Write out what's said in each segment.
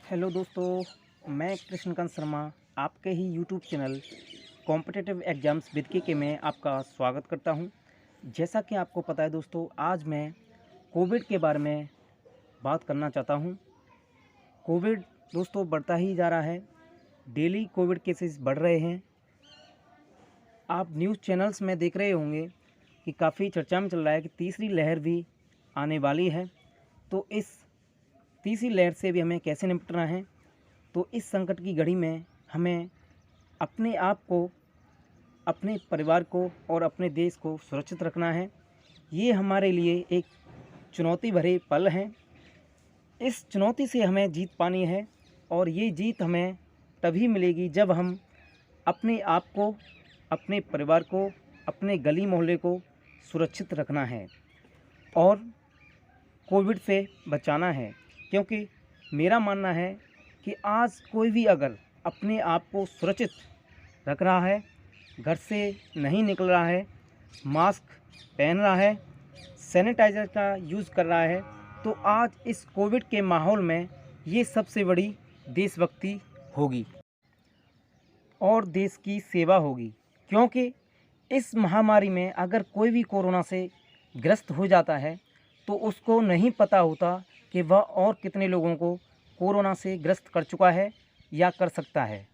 Hello दोस्तों, मैं कृष्णकांत शर्मा आपके ही YouTube channel competitive exams with K में आपका स्वागत करता हूं। जैसा कि आपको पता है दोस्तों, आज मैं कोविड के बारे में बात करना चाहता हूं। कोविड दोस्तों बढ़ता ही जा रहा है, डेली कोविड केसेस बढ़ रहे हैं। आप न्यूज़ चैनल्स में देख रहे होंगे कि काफ़ी चर्चा में चल रहा है कि तीसरी लहर भी आने वाली है। तो इस तीसरी लहर से भी हमें कैसे निपटना है, तो इस संकट की घड़ी में हमें अपने आप को, अपने परिवार को और अपने देश को सुरक्षित रखना है। ये हमारे लिए एक चुनौती भरे पल हैं। इस चुनौती से हमें जीत पानी है और ये जीत हमें तभी मिलेगी जब हम अपने आप को, अपने परिवार को, अपने गली मोहल्ले को सुरक्षित रखना है और कोविड से बचाना है। क्योंकि मेरा मानना है कि आज कोई भी अगर अपने आप को सुरक्षित रख रहा है, घर से नहीं निकल रहा है, मास्क पहन रहा है, सैनिटाइज़र का यूज़ कर रहा है, तो आज इस कोविड के माहौल में ये सबसे बड़ी देशभक्ति होगी और देश की सेवा होगी। क्योंकि इस महामारी में अगर कोई भी कोरोना से ग्रस्त हो जाता है तो उसको नहीं पता होता कि वह और कितने लोगों को कोरोना से ग्रस्त कर चुका है या कर सकता है।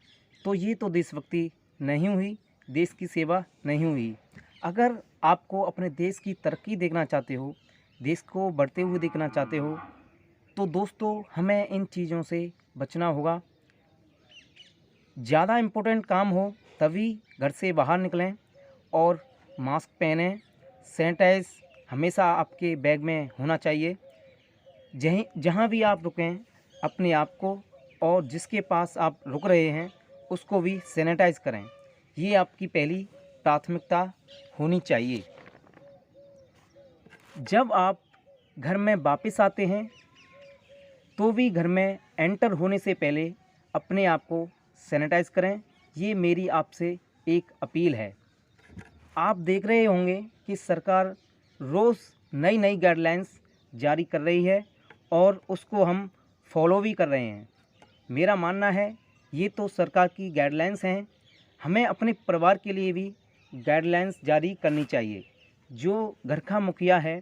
तो ये तो देशभक्ति नहीं हुई, देश की सेवा नहीं हुई। अगर आपको अपने देश की तरक्की देखना चाहते हो, देश को बढ़ते हुए देखना चाहते हो, तो दोस्तों हमें इन चीज़ों से बचना होगा। ज़्यादा इम्पोर्टेंट काम हो तभी घर से बाहर निकलें और मास्क पहनें। सैनिटाइज़ हमेशा आपके बैग में होना चाहिए। जहाँ भी आप रुकें, अपने आप को और जिसके पास आप रुक रहे हैं उसको भी सैनिटाइज़ करें। ये आपकी पहली प्राथमिकता होनी चाहिए। जब आप घर में वापस आते हैं तो भी घर में एंटर होने से पहले अपने आप को सैनिटाइज़ करें। ये मेरी आपसे एक अपील है। आप देख रहे होंगे कि सरकार रोज़ नई नई गाइडलाइंस जारी कर रही है और उसको हम फॉलो भी कर रहे हैं। मेरा मानना है ये तो सरकार की गाइडलाइंस हैं, हमें अपने परिवार के लिए भी गाइडलाइंस जारी करनी चाहिए। जो घर का मुखिया है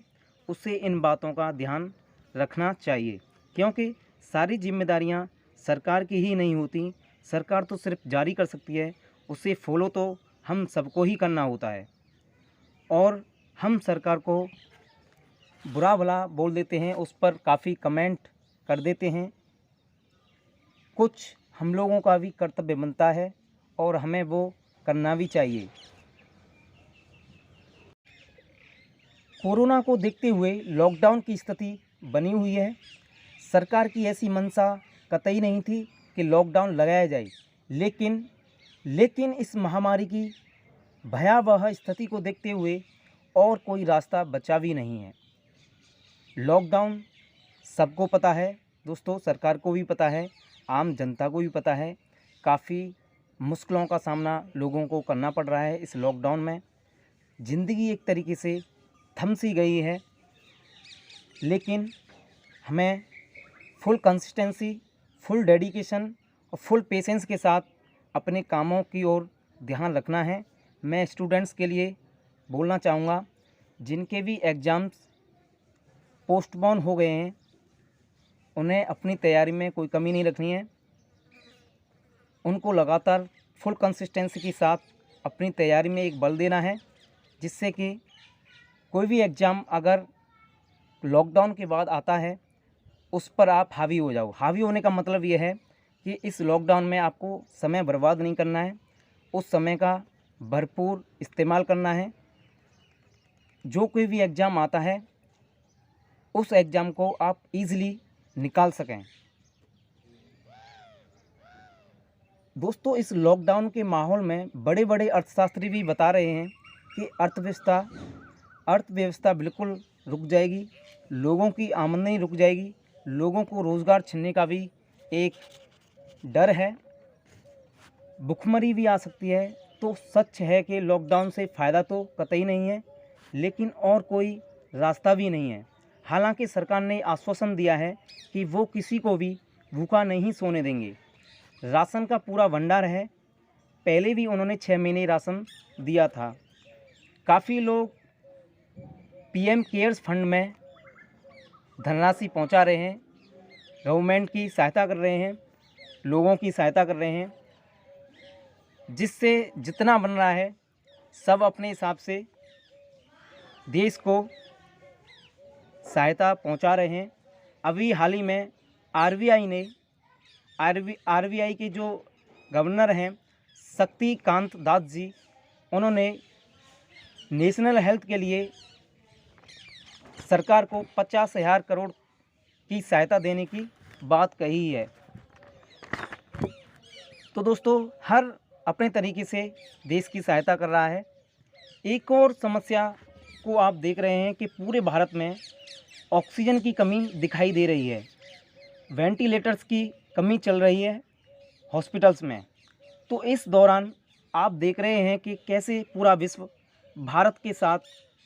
उसे इन बातों का ध्यान रखना चाहिए, क्योंकि सारी जिम्मेदारियां सरकार की ही नहीं होती। सरकार तो सिर्फ जारी कर सकती है, उसे फॉलो तो हम सबको ही करना होता है। और हम सरकार को बुरा भला बोल देते हैं, उस पर काफ़ी कमेंट कर देते हैं। कुछ हम लोगों का भी कर्तव्य बनता है और हमें वो करना भी चाहिए। कोरोना को देखते हुए लॉकडाउन की स्थिति बनी हुई है। सरकार की ऐसी मंशा कतई नहीं थी कि लॉकडाउन लगाया जाए, लेकिन इस महामारी की भयावह स्थिति को देखते हुए और कोई रास्ता बचा भी नहीं है। लॉकडाउन सबको पता है दोस्तों, सरकार को भी पता है, आम जनता को भी पता है। काफ़ी मुश्किलों का सामना लोगों को करना पड़ रहा है इस लॉकडाउन में। ज़िंदगी एक तरीके से थम सी गई है, लेकिन हमें फुल कंसिस्टेंसी, फुल डेडिकेशन और फुल पेशेंस के साथ अपने कामों की ओर ध्यान रखना है। मैं स्टूडेंट्स के लिए बोलना चाहूँगा, जिनके भी एग्ज़ाम्स पोस्टपोन हो गए हैं, उन्हें अपनी तैयारी में कोई कमी नहीं रखनी है। उनको लगातार फुल कंसिस्टेंसी के साथ अपनी तैयारी में एक बल देना है, जिससे कि कोई भी एग्ज़ाम अगर लॉकडाउन के बाद आता है उस पर आप हावी हो जाओ। हावी होने का मतलब ये है कि इस लॉकडाउन में आपको समय बर्बाद नहीं करना है, उस समय का भरपूर इस्तेमाल करना है। जो कोई भी एग्ज़ाम आता है उस एग्ज़ाम को आप ईज़िली निकाल सकें। दोस्तों, इस लॉकडाउन के माहौल में बड़े बड़े अर्थशास्त्री भी बता रहे हैं कि अर्थव्यवस्था बिल्कुल रुक जाएगी, लोगों की आमदनी रुक जाएगी, लोगों को रोज़गार छिनने का भी एक डर है, भुखमरी भी आ सकती है। तो सच है कि लॉकडाउन से फ़ायदा तो कतई नहीं है, लेकिन और कोई रास्ता भी नहीं है। हालांकि सरकार ने आश्वासन दिया है कि वो किसी को भी भूखा नहीं सोने देंगे। राशन का पूरा भंडार है, पहले भी उन्होंने 6 महीने राशन दिया था। काफ़ी लोग पीएम केयर्स फंड में धनराशि पहुंचा रहे हैं, गवर्नमेंट की सहायता कर रहे हैं, लोगों की सहायता कर रहे हैं, जिससे जितना बन रहा है सब अपने हिसाब से देश को सहायता पहुंचा रहे हैं। अभी हाल ही में आरबीआई के जो गवर्नर हैं शक्तिकांत दास जी, उन्होंने नेशनल हेल्थ के लिए सरकार को 50,000 करोड़ की सहायता देने की बात कही है। तो दोस्तों, हर अपने तरीके से देश की सहायता कर रहा है। एक और समस्या को आप देख रहे हैं कि पूरे भारत में ऑक्सीजन की कमी दिखाई दे रही है, वेंटिलेटर्स की कमी चल रही है हॉस्पिटल्स में। तो इस दौरान आप देख रहे हैं कि कैसे पूरा विश्व भारत के साथ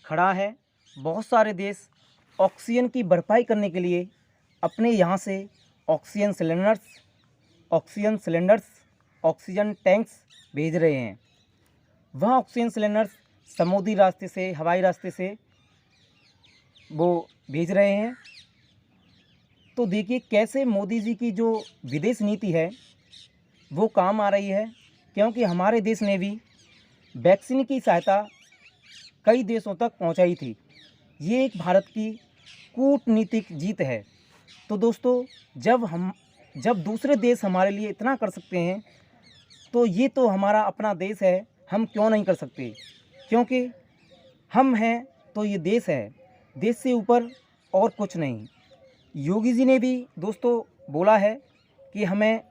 खड़ा है। बहुत सारे देश ऑक्सीजन की भरपाई करने के लिए अपने यहाँ से ऑक्सीजन सिलेंडर्स, ऑक्सीजन टैंक्स भेज रहे हैं। वह ऑक्सीजन सिलेंडर्स समुद्री रास्ते से, हवाई रास्ते से वो भेज रहे हैं। तो देखिए कैसे मोदी जी की जो विदेश नीति है वो काम आ रही है, क्योंकि हमारे देश ने भी वैक्सीन की सहायता कई देशों तक पहुंचाई थी। ये एक भारत की कूटनीतिक जीत है। तो दोस्तों, जब दूसरे देश हमारे लिए इतना कर सकते हैं तो ये तो हमारा अपना देश है, हम क्यों नहीं कर सकते? क्योंकि हम हैं तो ये देश है, देश से ऊपर और कुछ नहीं। योगी जी ने भी दोस्तों बोला है कि हमें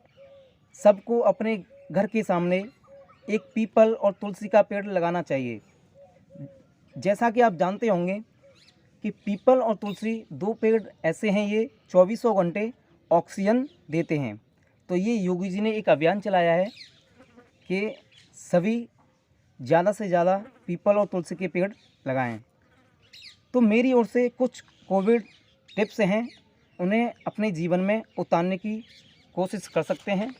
सबको अपने घर के सामने एक पीपल और तुलसी का पेड़ लगाना चाहिए। जैसा कि आप जानते होंगे कि पीपल और तुलसी 2 पेड़ ऐसे हैं, ये 2400 घंटे ऑक्सीजन देते हैं। तो ये योगी जी ने एक अभियान चलाया है कि सभी ज़्यादा से ज़्यादा पीपल और तुलसी के पेड़ लगाएं। तो मेरी ओर से कुछ कोविड टिप्स हैं, उन्हें अपने जीवन में उतारने की कोशिश कर सकते हैं।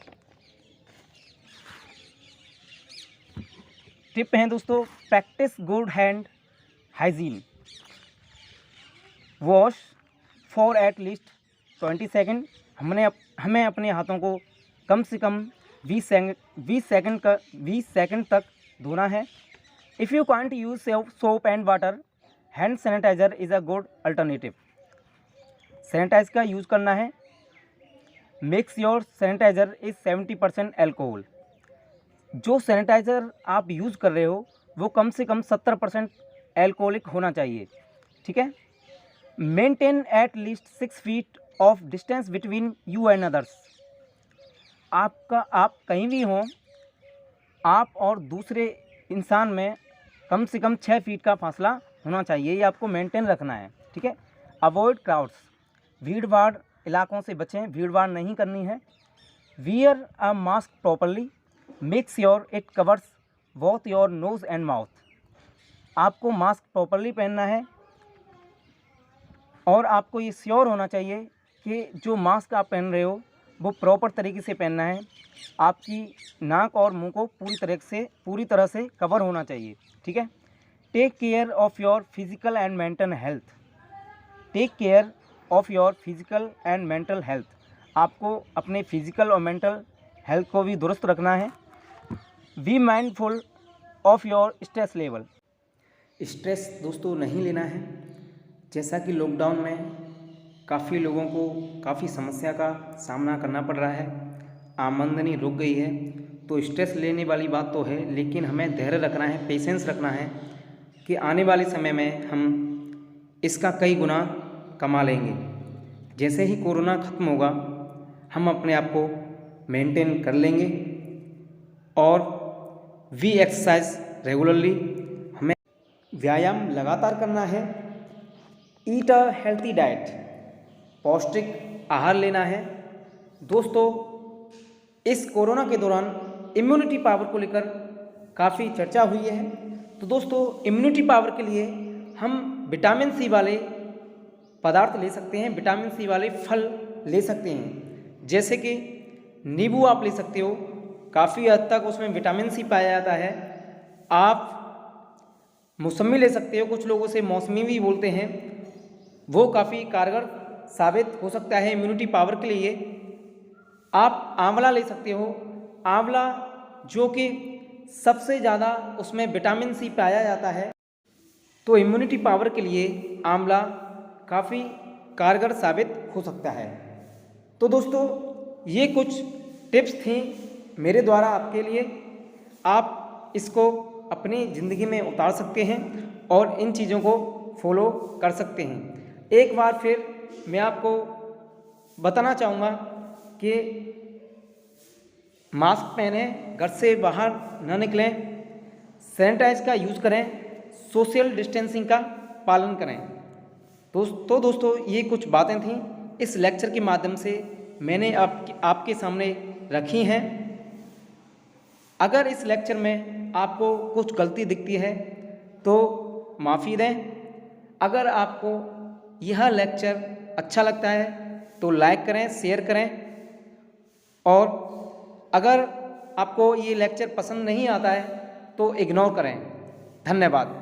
टिप हैं दोस्तों, practice good hand hygiene, wash for at least 20 second. हमें अपने हाथों को कम से कम 20 सेकंड तक धोना है। If you can't use soap and water, hand sanitiser is a good alternative. Sanitise का यूज़ करना है। Mix your sanitiser is 70% alcohol. जो सैनिटाइज़र आप यूज़ कर रहे हो वो कम से कम 70% एल्कोहलिक होना चाहिए, ठीक है। Maintain at least 6 feet of distance between you and others. आप कहीं भी हों, आप और दूसरे इंसान में कम से कम 6 फीट का फासला होना चाहिए, ये आपको मेंटेन रखना है, ठीक है। अवॉइड क्राउड्स, भीड़ भाड़ इलाकों से बचें, भीड़ भाड़ नहीं करनी है। Wear a mask properly, make sure it covers both your nose and mouth. आपको मास्क प्रॉपरली पहनना है और आपको ये श्योर होना चाहिए कि जो मास्क आप पहन रहे हो वो प्रॉपर तरीके से पहनना है। आपकी नाक और मुंह को पूरी तरह से कवर होना चाहिए, ठीक है। Take care of your physical and mental health. Take care of your physical and mental health. आपको अपने फिज़िकल और मेंटल हेल्थ को भी दुरुस्त रखना है। Be mindful of your stress level. Stress दोस्तों नहीं लेना है। जैसा कि लॉकडाउन में काफ़ी लोगों को काफ़ी समस्या का सामना करना पड़ रहा है, आमदनी रुक गई है, तो स्ट्रेस लेने वाली बात तो है, लेकिन हमें धैर्य रखना है, पेशेंस रखना है कि आने वाले समय में हम इसका कई गुना कमा लेंगे। जैसे ही कोरोना ख़त्म होगा हम अपने आप को मेंटेन कर लेंगे। और वी एक्सरसाइज रेगुलरली, हमें व्यायाम लगातार करना है। ईट अ हेल्थी डाइट, पौष्टिक आहार लेना है। दोस्तों, इस कोरोना के दौरान इम्यूनिटी पावर को लेकर काफ़ी चर्चा हुई है। तो दोस्तों, इम्यूनिटी पावर के लिए हम विटामिन सी वाले पदार्थ ले सकते हैं, विटामिन सी वाले फल ले सकते हैं। जैसे कि नींबू आप ले सकते हो, काफ़ी हद तक उसमें विटामिन सी पाया जाता है। आप मौसमी ले सकते हो, कुछ लोग उसे मौसमी भी बोलते हैं, वो काफ़ी कारगर साबित हो सकता है इम्यूनिटी पावर के लिए। आप आंवला ले सकते हो, आंवला जो कि सबसे ज़्यादा उसमें विटामिन सी पाया जाता है, तो इम्यूनिटी पावर के लिए आंवला काफ़ी कारगर साबित हो सकता है। तो दोस्तों ये कुछ टिप्स थी मेरे द्वारा आपके लिए, आप इसको अपनी ज़िंदगी में उतार सकते हैं और इन चीज़ों को फॉलो कर सकते हैं। एक बार फिर मैं आपको बताना चाहूँगा कि मास्क पहनें, घर से बाहर न निकलें, सैनिटाइज का यूज़ करें, सोशल डिस्टेंसिंग का पालन करें। तो दोस्तों ये कुछ बातें थीं इस लेक्चर के माध्यम से मैंने आपके सामने रखी हैं। अगर इस लेक्चर में आपको कुछ गलती दिखती है तो माफ़ी दें। अगर आपको यह लेक्चर अच्छा लगता है तो लाइक करें, शेयर करें, और अगर आपको ये लेक्चर पसंद नहीं आता है तो इग्नोर करें। धन्यवाद।